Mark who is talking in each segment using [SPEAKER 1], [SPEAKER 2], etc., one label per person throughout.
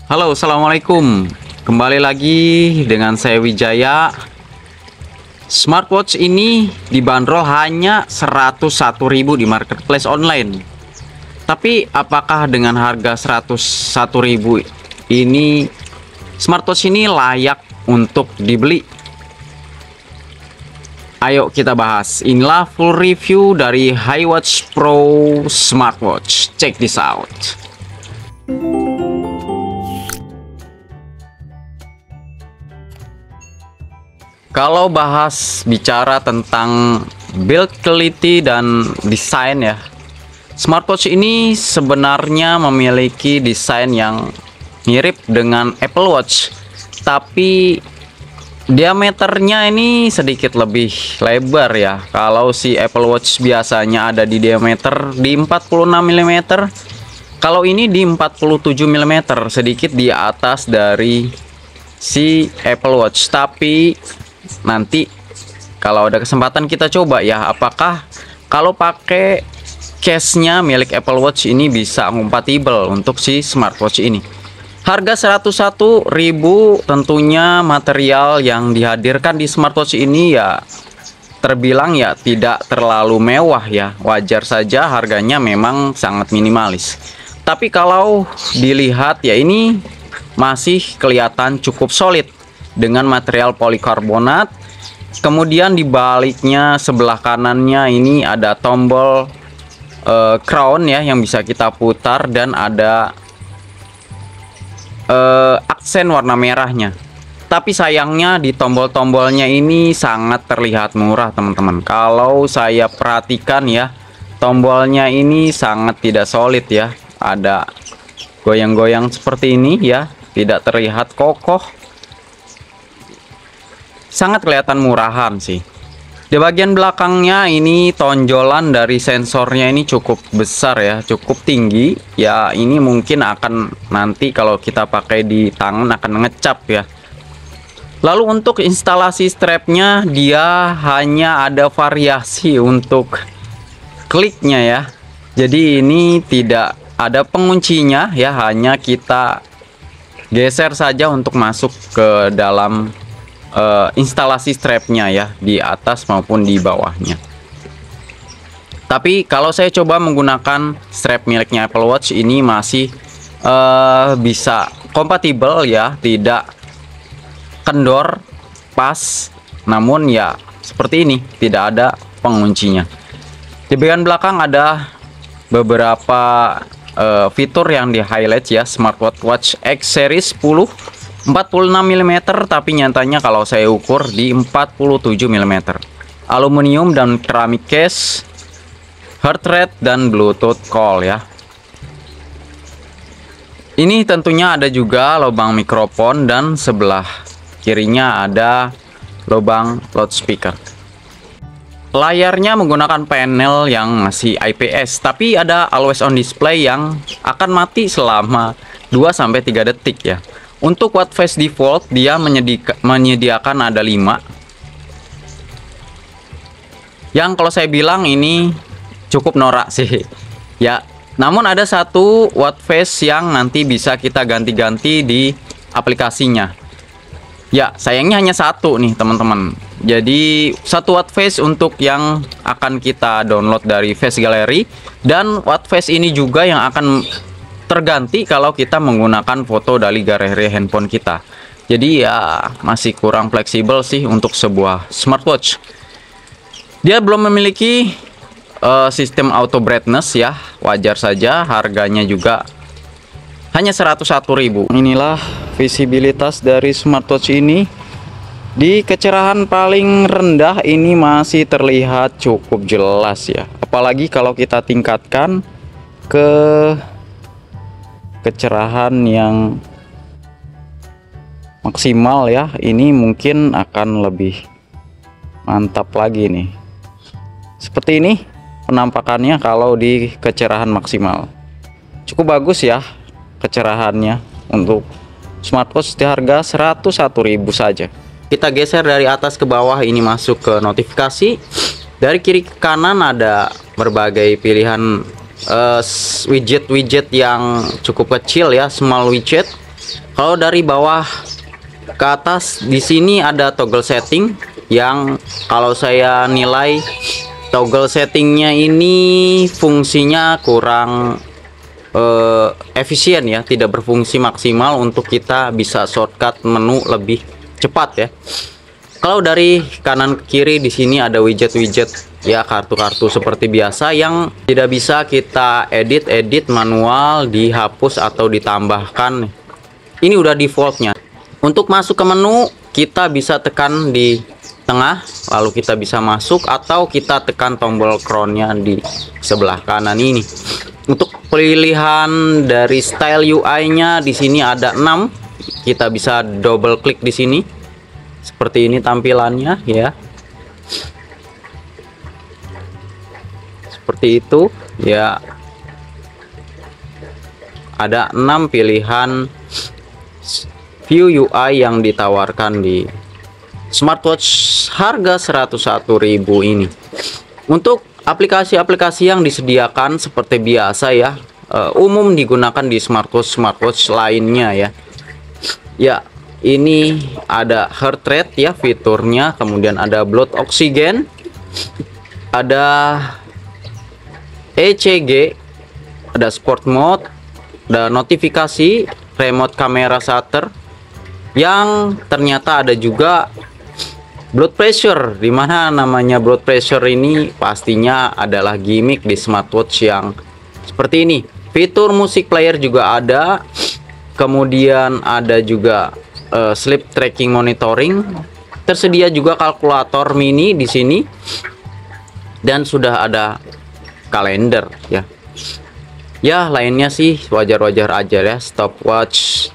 [SPEAKER 1] Halo, assalamualaikum. Kembali lagi dengan saya Wijaya. Smartwatch ini dibanderol hanya 101.000 di marketplace online. Tapi apakah dengan harga 101.000 ini smartwatch ini layak untuk dibeli? Ayo kita bahas. Inilah full review dari HiWatch Pro Smartwatch. Check this out. Kalau bicara tentang build quality dan desain ya, smartwatch ini sebenarnya memiliki desain yang mirip dengan Apple Watch, tapi diameternya ini sedikit lebih lebar ya. Kalau si Apple Watch biasanya ada di diameter di 46 mm, kalau ini di 47 mm, sedikit di atas dari si Apple Watch. Tapi nanti kalau ada kesempatan kita coba ya, apakah kalau pakai case-nya milik Apple Watch ini bisa kompatibel untuk si smartwatch ini. Harga 101.000, tentunya material yang dihadirkan di smartwatch ini ya terbilang ya tidak terlalu mewah ya. Wajar saja harganya memang sangat minimalis. Tapi kalau dilihat ya, ini masih kelihatan cukup solid dengan material polikarbonat. Kemudian di baliknya sebelah kanannya ini ada tombol crown ya yang bisa kita putar, dan ada aksen warna merahnya. Tapi sayangnya di tombol-tombolnya ini sangat terlihat murah teman-teman. Kalau saya perhatikan ya, tombolnya ini sangat tidak solid ya, ada goyang-goyang seperti ini ya, tidak terlihat kokoh. Sangat kelihatan murahan sih. Di bagian belakangnya ini tonjolan dari sensornya ini cukup besar ya, cukup tinggi ya. Ini mungkin akan nanti kalau kita pakai di tangan akan ngecap ya. Lalu untuk instalasi strapnya, dia hanya ada variasi untuk kliknya ya. Jadi ini tidak ada penguncinya ya, hanya kita geser saja untuk masuk ke dalam instalasi strapnya ya, di atas maupun di bawahnya. Tapi kalau saya coba menggunakan strap miliknya Apple Watch ini masih bisa kompatibel ya, tidak kendor, pas, namun ya seperti ini, tidak ada penguncinya. Di bagian belakang ada beberapa fitur yang di highlight ya. Smartwatch X Series 10 46 mm, tapi nyatanya kalau saya ukur di 47 mm. Aluminium dan keramik case, heart rate dan Bluetooth call ya. Ini tentunya ada juga lubang mikrofon, dan sebelah kirinya ada lubang loudspeaker. Layarnya menggunakan panel yang masih IPS, tapi ada always on display yang akan mati selama 2-3 detik ya. Untuk watch face default dia menyediakan ada 5. Yang kalau saya bilang ini cukup norak sih. Ya, namun ada satu watch face yang nanti bisa kita ganti-ganti di aplikasinya. Ya, sayangnya hanya satu nih teman-teman. Jadi satu watch face untuk yang akan kita download dari Face Gallery, dan watch face ini juga yang akan terganti kalau kita menggunakan foto dari galeri handphone kita. Jadi ya masih kurang fleksibel sih untuk sebuah smartwatch. Dia belum memiliki sistem auto brightness ya, wajar saja harganya juga hanya 101.000. Inilah visibilitas dari smartwatch ini. Di kecerahan paling rendah ini masih terlihat cukup jelas ya, apalagi kalau kita tingkatkan ke kecerahan yang maksimal ya, ini mungkin akan lebih mantap lagi nih. Seperti ini penampakannya kalau di kecerahan maksimal. Cukup bagus ya kecerahannya untuk smartwatch di harga 101.000 saja. Kita geser dari atas ke bawah, ini masuk ke notifikasi. Dari kiri ke kanan ada berbagai pilihan widget-widget yang cukup kecil ya, small widget. Kalau dari bawah ke atas di sini ada toggle setting yang kalau saya nilai toggle settingnya ini fungsinya kurang efisien ya, tidak berfungsi maksimal untuk kita bisa shortcut menu lebih cepat ya. Kalau dari kanan ke kiri di sini ada widget-widget ya, kartu-kartu seperti biasa yang tidak bisa kita edit manual, dihapus atau ditambahkan. Ini udah defaultnya. Untuk masuk ke menu kita bisa tekan di tengah lalu kita bisa masuk, atau kita tekan tombol crown-nya di sebelah kanan ini. Untuk pilihan dari style UI-nya di sini ada 6. Kita bisa double klik di sini. Seperti ini tampilannya ya. Seperti itu ya. Ada 6 pilihan view UI yang ditawarkan di smartwatch harga 101.000 ini. Untuk aplikasi-aplikasi yang disediakan seperti biasa ya, umum digunakan di smartwatch lainnya ya. Ya, ini ada heart rate ya fiturnya, kemudian ada blood oxygen, ada ECG, ada sport mode, ada notifikasi, remote kamera shutter, yang ternyata ada juga blood pressure, dimana namanya blood pressure ini pastinya adalah gimmick di smartwatch yang seperti ini. Fitur musik player juga ada, kemudian ada juga sleep tracking monitoring, tersedia juga kalkulator mini di sini, dan sudah ada kalender ya. Ya lainnya sih wajar-wajar aja ya. Stopwatch,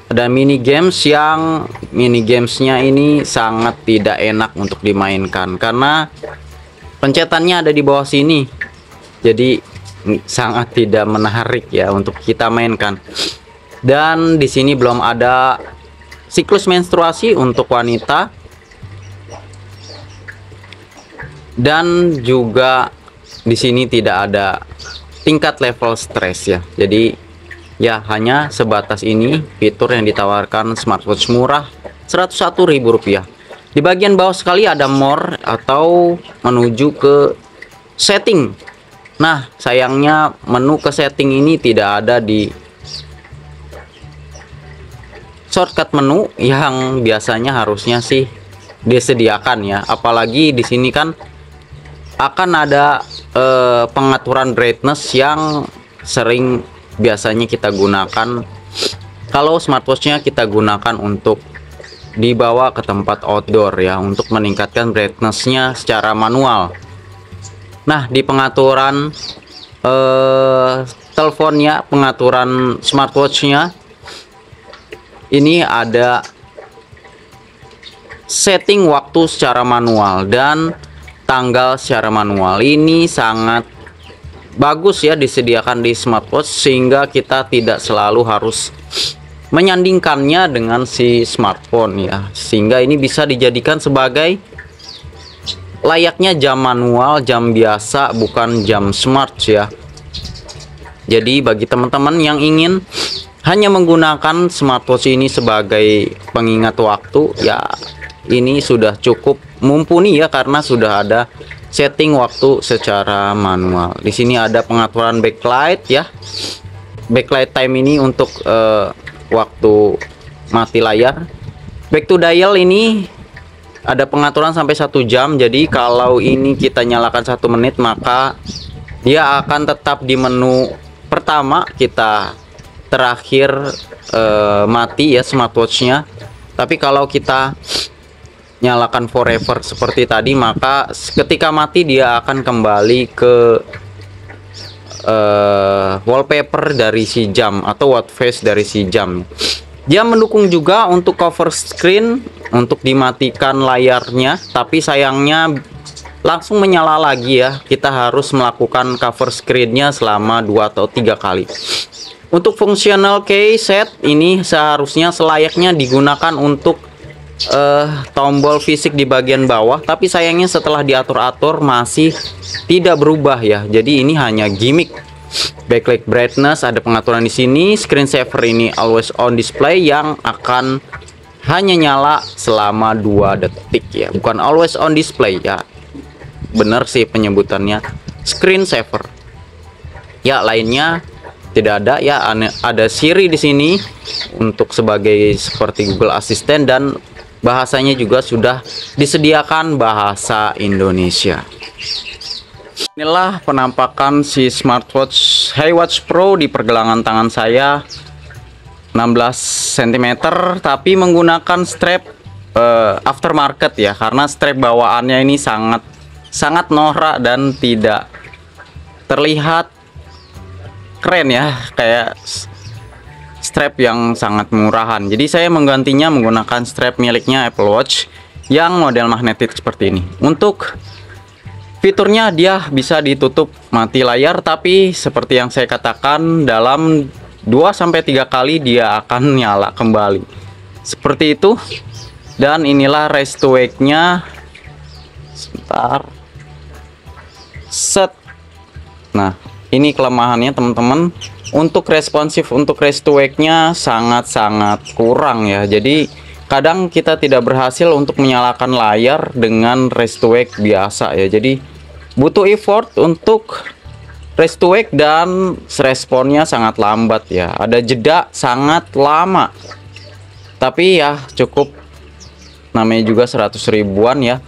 [SPEAKER 1] ada mini games yang gamesnya ini sangat tidak enak untuk dimainkan karena pencetannya ada di bawah sini, jadi sangat tidak menarik ya untuk kita mainkan. Dan di sini belum ada siklus menstruasi untuk wanita, dan juga di sini tidak ada tingkat level stres ya. Jadi ya hanya sebatas ini fitur yang ditawarkan smartwatch murah 101.000 rupiah. Di bagian bawah sekali ada more atau menuju ke setting. Nah sayangnya menu ke setting ini tidak ada di shortcut menu yang biasanya harusnya sih disediakan ya. Apalagi di sini kan akan ada pengaturan brightness yang sering biasanya kita gunakan kalau smartwatchnya kita gunakan untuk dibawa ke tempat outdoor ya, untuk meningkatkan brightnessnya secara manual. Nah di pengaturan teleponnya, pengaturan smartwatchnya ini ada setting waktu secara manual dan tanggal secara manual. Ini sangat bagus ya disediakan di smartwatch, sehingga kita tidak selalu harus menyandingkannya dengan si smartphone ya, sehingga ini bisa dijadikan sebagai layaknya jam manual, jam biasa, bukan jam smart ya. Jadi bagi teman-teman yang ingin hanya menggunakan smartwatch ini sebagai pengingat waktu ya, ini sudah cukup mumpuni ya, karena sudah ada setting waktu secara manual. Di sini ada pengaturan backlight ya. Backlight time ini untuk waktu mati layar. Back to dial ini ada pengaturan sampai 1 jam. Jadi kalau ini kita nyalakan 1 menit, maka dia akan tetap di menu pertama kita terakhir mati ya smartwatchnya. Tapi kalau kita nyalakan forever seperti tadi, maka ketika mati dia akan kembali ke wallpaper dari si jam atau watch face dari si jam. Dia mendukung juga untuk cover screen untuk dimatikan layarnya, tapi sayangnya langsung menyala lagi ya. Kita harus melakukan cover screennya selama 2 atau 3 kali. Untuk fungsional key set ini seharusnya selayaknya digunakan untuk tombol fisik di bagian bawah, tapi sayangnya setelah diatur-atur masih tidak berubah ya. Jadi ini hanya gimmick backlight brightness, ada pengaturan di sini. Screen saver ini always on display yang akan hanya nyala selama 2 detik ya, bukan always on display ya. Bener sih penyebutannya, screen saver. Ya, lainnya tidak ada ya. Ada Siri di sini untuk sebagai seperti Google Assistant, dan bahasanya juga sudah disediakan bahasa Indonesia. Inilah penampakan si smartwatch HiWatch Pro di pergelangan tangan saya, 16 cm, tapi menggunakan strap aftermarket ya, karena strap bawaannya ini sangat norak dan tidak terlihat keren ya, kayak strap yang sangat murahan. Jadi saya menggantinya menggunakan strap miliknya Apple Watch yang model magnetik seperti ini. Untuk fiturnya dia bisa ditutup mati layar, tapi seperti yang saya katakan, dalam 2-3 kali dia akan nyala kembali. Seperti itu. Dan inilah raise to wake-nya. Sebentar. Set. Nah, ini kelemahannya teman-teman. Untuk responsif, untuk raise to wake-nya sangat-sangat kurang ya. Jadi kadang kita tidak berhasil untuk menyalakan layar dengan raise to wake biasa ya. Jadi butuh effort untuk raise to wake, dan responnya sangat lambat ya. Ada jeda sangat lama. Tapi ya cukup, namanya juga 100 ribuan ya.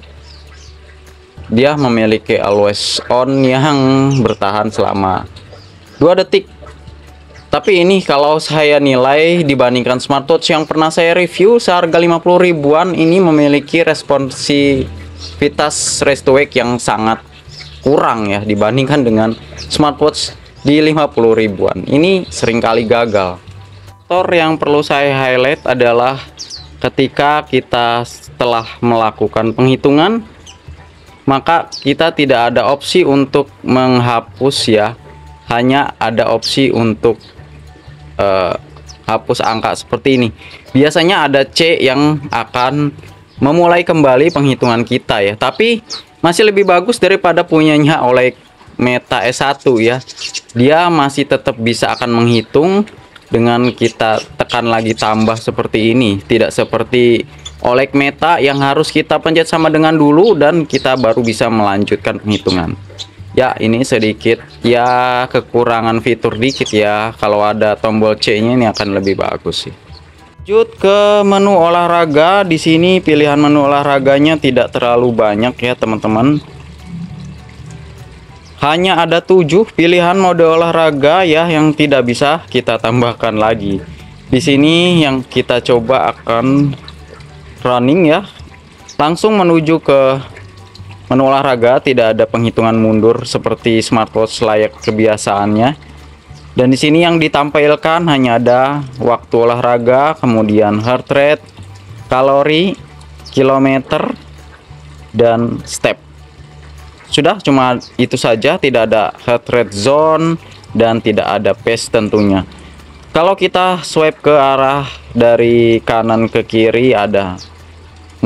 [SPEAKER 1] Dia memiliki always on yang bertahan selama 2 detik. Tapi ini kalau saya nilai dibandingkan smartwatch yang pernah saya review seharga 50 ribuan, ini memiliki responsivitas raise to wake yang sangat kurang ya dibandingkan dengan smartwatch di 50 ribuan. Ini seringkali gagal. Faktor yang perlu saya highlight adalah ketika kita setelah melakukan penghitungan, maka kita tidak ada opsi untuk menghapus ya, hanya ada opsi untuk hapus angka seperti ini. Biasanya ada C yang akan memulai kembali penghitungan kita ya, tapi masih lebih bagus daripada punyanya oleh Meta S1 ya. Dia masih tetap bisa akan menghitung dengan kita tekan lagi tambah seperti ini, tidak seperti OLED Meta yang harus kita pencet sama dengan dulu dan kita baru bisa melanjutkan penghitungan. Ya, ini sedikit ya kekurangan fitur dikit ya. Kalau ada tombol C-nya ini akan lebih bagus sih. Lanjut ke menu olahraga. Di sini pilihan menu olahraganya tidak terlalu banyak ya teman-teman. Hanya ada 7 pilihan mode olahraga ya yang tidak bisa kita tambahkan lagi. Di sini yang kita coba akan running ya. Langsung menuju ke menu olahraga, tidak ada penghitungan mundur seperti smartwatch layak kebiasaannya. Dan di sini yang ditampilkan hanya ada waktu olahraga, kemudian heart rate, kalori, kilometer, dan step. Sudah, cuma itu saja, tidak ada heart rate zone dan tidak ada pace tentunya. Kalau kita swipe ke arah dari kanan ke kiri, ada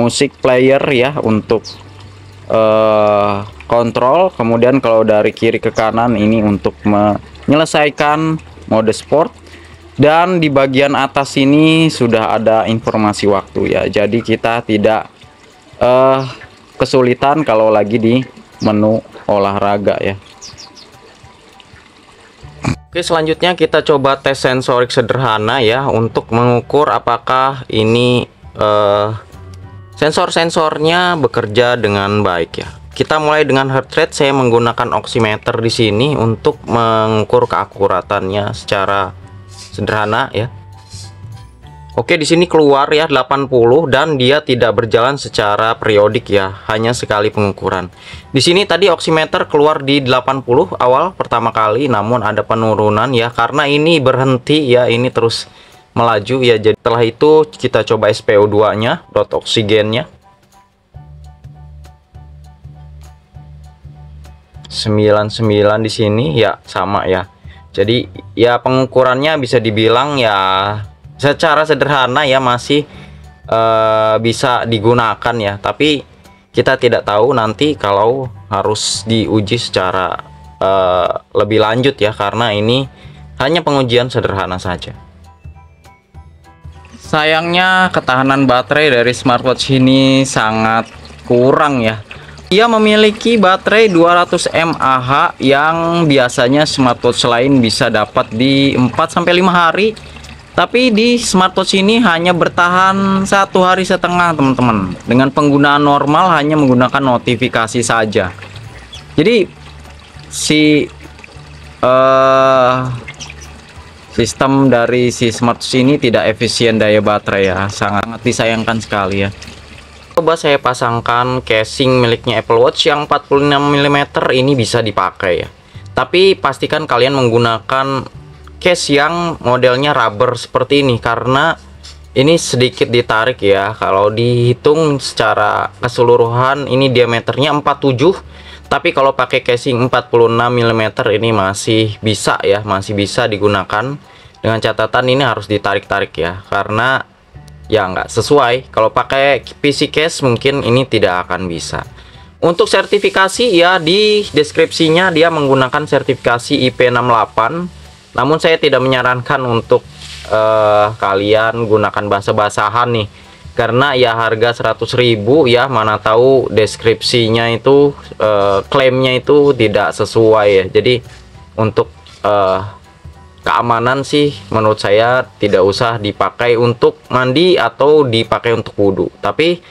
[SPEAKER 1] musik player ya untuk kontrol. Kemudian kalau dari kiri ke kanan ini untuk menyelesaikan mode sport, dan di bagian atas ini sudah ada informasi waktu ya, jadi kita tidak kesulitan kalau lagi di menu olahraga ya. Oke, selanjutnya kita coba tes sensorik sederhana ya untuk mengukur apakah ini sensor-sensornya bekerja dengan baik ya. Kita mulai dengan heart rate. Saya menggunakan oximeter di sini untuk mengukur keakuratannya secara sederhana ya. Oke, di sini keluar ya 80 dan dia tidak berjalan secara periodik ya, hanya sekali pengukuran. Di sini tadi oximeter keluar di 80 awal pertama kali, namun ada penurunan ya karena ini berhenti ya, ini terus melaju ya. Jadi setelah itu kita coba SpO2-nya, dot oksigennya 99 di sini ya, sama ya. Jadi ya pengukurannya bisa dibilang ya secara sederhana ya, masih bisa digunakan ya. Tapi kita tidak tahu nanti kalau harus diuji secara lebih lanjut ya, karena ini hanya pengujian sederhana saja. Sayangnya ketahanan baterai dari smartwatch ini sangat kurang ya. Ia memiliki baterai 200 mAh yang biasanya smartwatch lain bisa dapat di 4-5 hari. Tapi di smartwatch ini hanya bertahan 1,5 hari teman-teman. Dengan penggunaan normal hanya menggunakan notifikasi saja. Jadi sistem dari si smartwatch ini tidak efisien daya baterai ya, sangat disayangkan sekali ya. Coba saya pasangkan casing miliknya Apple Watch yang 46 mm ini bisa dipakai ya. Tapi pastikan kalian menggunakan case yang modelnya rubber seperti ini, karena ini sedikit ditarik ya. Kalau dihitung secara keseluruhan ini diameternya 47, tapi kalau pakai casing 46 mm ini masih bisa ya, masih bisa digunakan. Dengan catatan ini harus ditarik-tarik ya, karena ya nggak sesuai. Kalau pakai PC case mungkin ini tidak akan bisa. Untuk sertifikasi ya, di deskripsinya dia menggunakan sertifikasi IP68. Namun saya tidak menyarankan untuk kalian gunakan basa-basahan nih, karena ya harga 100.000 ya, mana tahu deskripsinya itu klaimnya itu tidak sesuai ya. Jadi untuk keamanan sih menurut saya tidak usah dipakai untuk mandi atau dipakai untuk wudhu. Tapi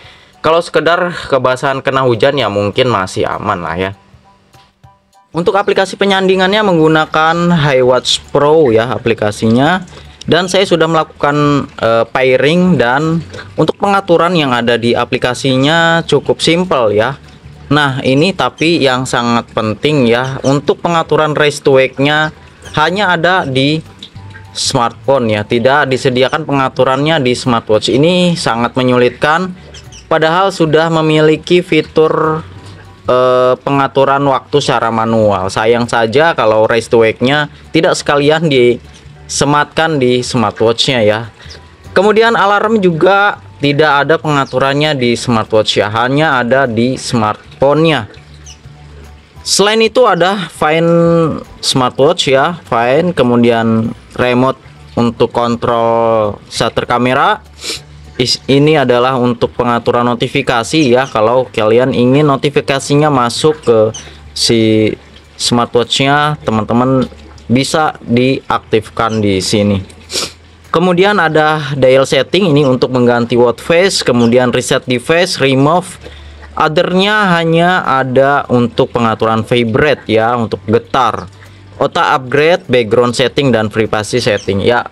[SPEAKER 1] kalau sekedar kebasahan kena hujan ya mungkin masih aman lah ya. Untuk aplikasi penyandingannya menggunakan HiWatch Pro ya aplikasinya, dan saya sudah melakukan pairing, dan untuk pengaturan yang ada di aplikasinya cukup simpel ya. Nah ini tapi yang sangat penting ya, untuk pengaturan raise to wake-nya hanya ada di smartphone ya, tidak disediakan pengaturannya di smartwatch. Ini sangat menyulitkan, padahal sudah memiliki fitur pengaturan waktu secara manual. Sayang saja kalau raise to wake-nya tidak sekalian disematkan di smartwatch-nya ya. Kemudian alarm juga tidak ada pengaturannya di smartwatch ya, hanya ada di smartphone-nya. Selain itu ada Find smartwatch ya, Find, kemudian remote untuk kontrol shutter kamera. Ini adalah untuk pengaturan notifikasi ya, kalau kalian ingin notifikasinya masuk ke si smartwatch-nya, teman-teman bisa diaktifkan di sini. Kemudian ada dial setting, ini untuk mengganti watch face, kemudian reset device, remove. Othernya hanya ada untuk pengaturan vibrate ya, untuk getar, auto upgrade, background setting, dan privasi setting ya.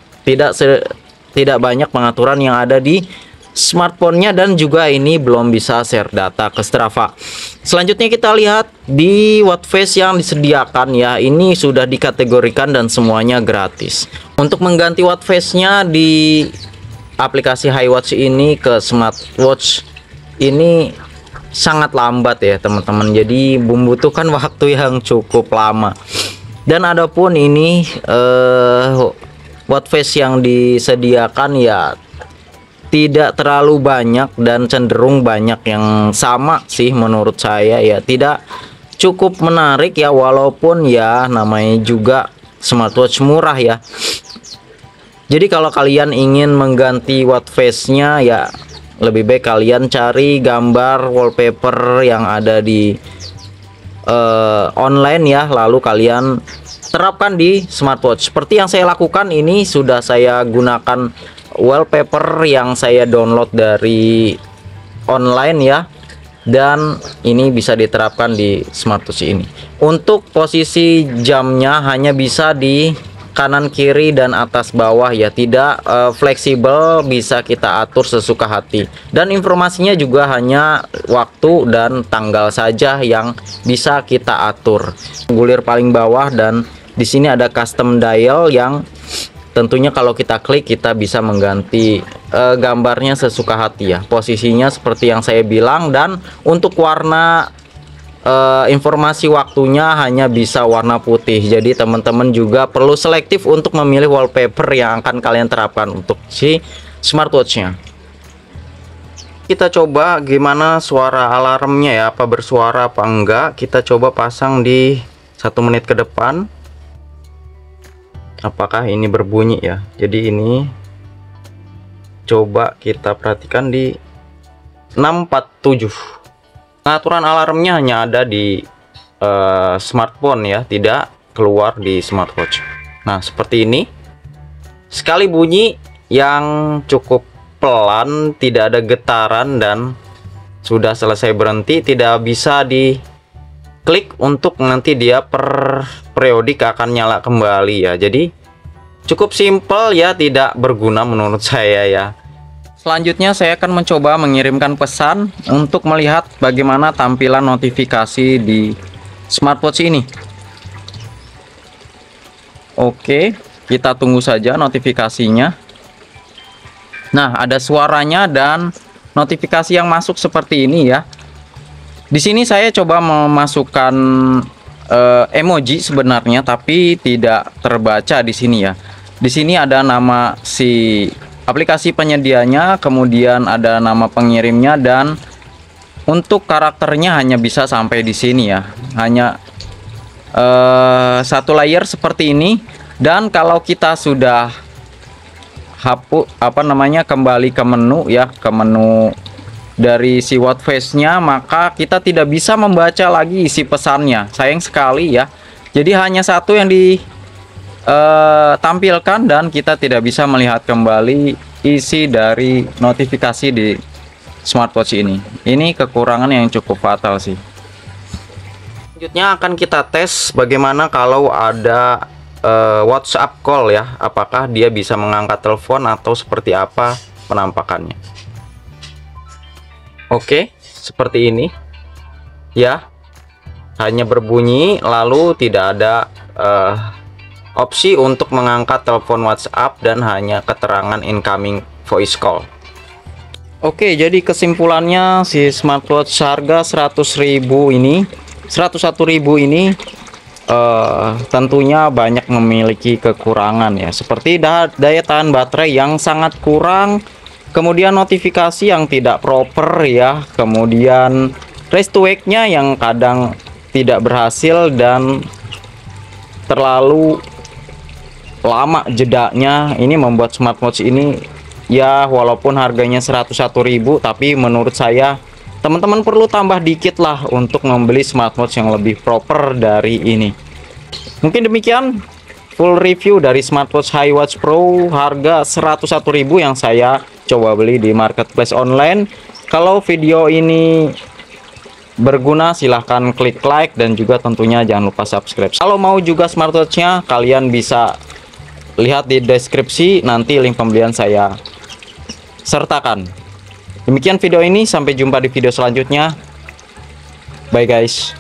[SPEAKER 1] Tidak banyak pengaturan yang ada di smartphone-nya, dan juga ini belum bisa share data ke Strava. Selanjutnya kita lihat di watch face yang disediakan ya, ini sudah dikategorikan dan semuanya gratis. Untuk mengganti watch face-nya di aplikasi HiWatch ini ke smartwatch ini sangat lambat ya teman-teman, jadi membutuhkan waktu yang cukup lama. Dan adapun ini watch face yang disediakan ya tidak terlalu banyak, dan cenderung banyak yang sama sih menurut saya ya, tidak cukup menarik ya, walaupun ya namanya juga smartwatch murah ya. Jadi kalau kalian ingin mengganti watch face-nya ya, lebih baik kalian cari gambar wallpaper yang ada di online ya, lalu kalian terapkan di smartwatch. Seperti yang saya lakukan, ini sudah saya gunakan wallpaper yang saya download dari online ya, dan ini bisa diterapkan di smartwatch ini. Untuk posisi jamnya hanya bisa di kanan kiri dan atas bawah ya, tidak fleksibel, bisa kita atur sesuka hati, dan informasinya juga hanya waktu dan tanggal saja yang bisa kita atur. Gulir paling bawah, dan di sini ada custom dial yang tentunya kalau kita klik kita bisa mengganti gambarnya sesuka hati ya, posisinya seperti yang saya bilang. Dan untuk warna informasi waktunya hanya bisa warna putih, jadi teman-teman juga perlu selektif untuk memilih wallpaper yang akan kalian terapkan untuk si smartwatch-nya. Kita coba gimana suara alarmnya ya, apa bersuara apa enggak. Kita coba pasang di 1 menit ke depan. Apakah ini berbunyi ya? Jadi ini coba kita perhatikan di 647. Pengaturan alarmnya hanya ada di smartphone ya, tidak keluar di smartwatch. Nah, seperti ini. Sekali bunyi yang cukup pelan, tidak ada getaran, dan sudah selesai berhenti, tidak bisa diklik untuk nanti dia per periodik akan nyala kembali ya. Jadi cukup simple ya, tidak berguna menurut saya ya. Selanjutnya saya akan mencoba mengirimkan pesan untuk melihat bagaimana tampilan notifikasi di smartwatch ini. Oke, kita tunggu saja notifikasinya. Nah, ada suaranya dan notifikasi yang masuk seperti ini ya. Di sini saya coba memasukkan emoji sebenarnya, tapi tidak terbaca di sini ya. Di sini ada nama si aplikasi penyedianya, kemudian ada nama pengirimnya, dan untuk karakternya hanya bisa sampai di sini ya. Hanya satu layer seperti ini. Dan kalau kita sudah hapus kembali ke menu ya, ke menu dari si watch face-nya, maka kita tidak bisa membaca lagi isi pesannya. Sayang sekali ya. Jadi hanya satu yang ditampilkan dan kita tidak bisa melihat kembali isi dari notifikasi di smartwatch ini. Ini kekurangan yang cukup fatal sih. Selanjutnya akan kita tes bagaimana kalau ada WhatsApp call ya, apakah dia bisa mengangkat telepon atau seperti apa penampakannya. Oke, seperti ini ya, hanya berbunyi lalu tidak ada opsi untuk mengangkat telepon WhatsApp dan hanya keterangan incoming voice call. Oke, jadi kesimpulannya si smartwatch harga 101.000 ini tentunya banyak memiliki kekurangan ya, seperti daya tahan baterai yang sangat kurang, kemudian notifikasi yang tidak proper ya, kemudian race to wake-nya yang kadang tidak berhasil dan terlalu lama jedanya. Ini membuat smartwatch ini ya, walaupun harganya 101.000, tapi menurut saya teman-teman perlu tambah dikit lah untuk membeli smartwatch yang lebih proper dari ini. Mungkin demikian full review dari smartwatch HiWatch Pro harga 101.000 yang saya coba beli di marketplace online. Kalau video ini berguna, silahkan klik like dan juga tentunya jangan lupa subscribe. Kalau mau juga smartwatchnya, kalian bisa lihat di deskripsi, nanti link pembelian saya sertakan. Demikian video ini, sampai jumpa di video selanjutnya. Bye guys.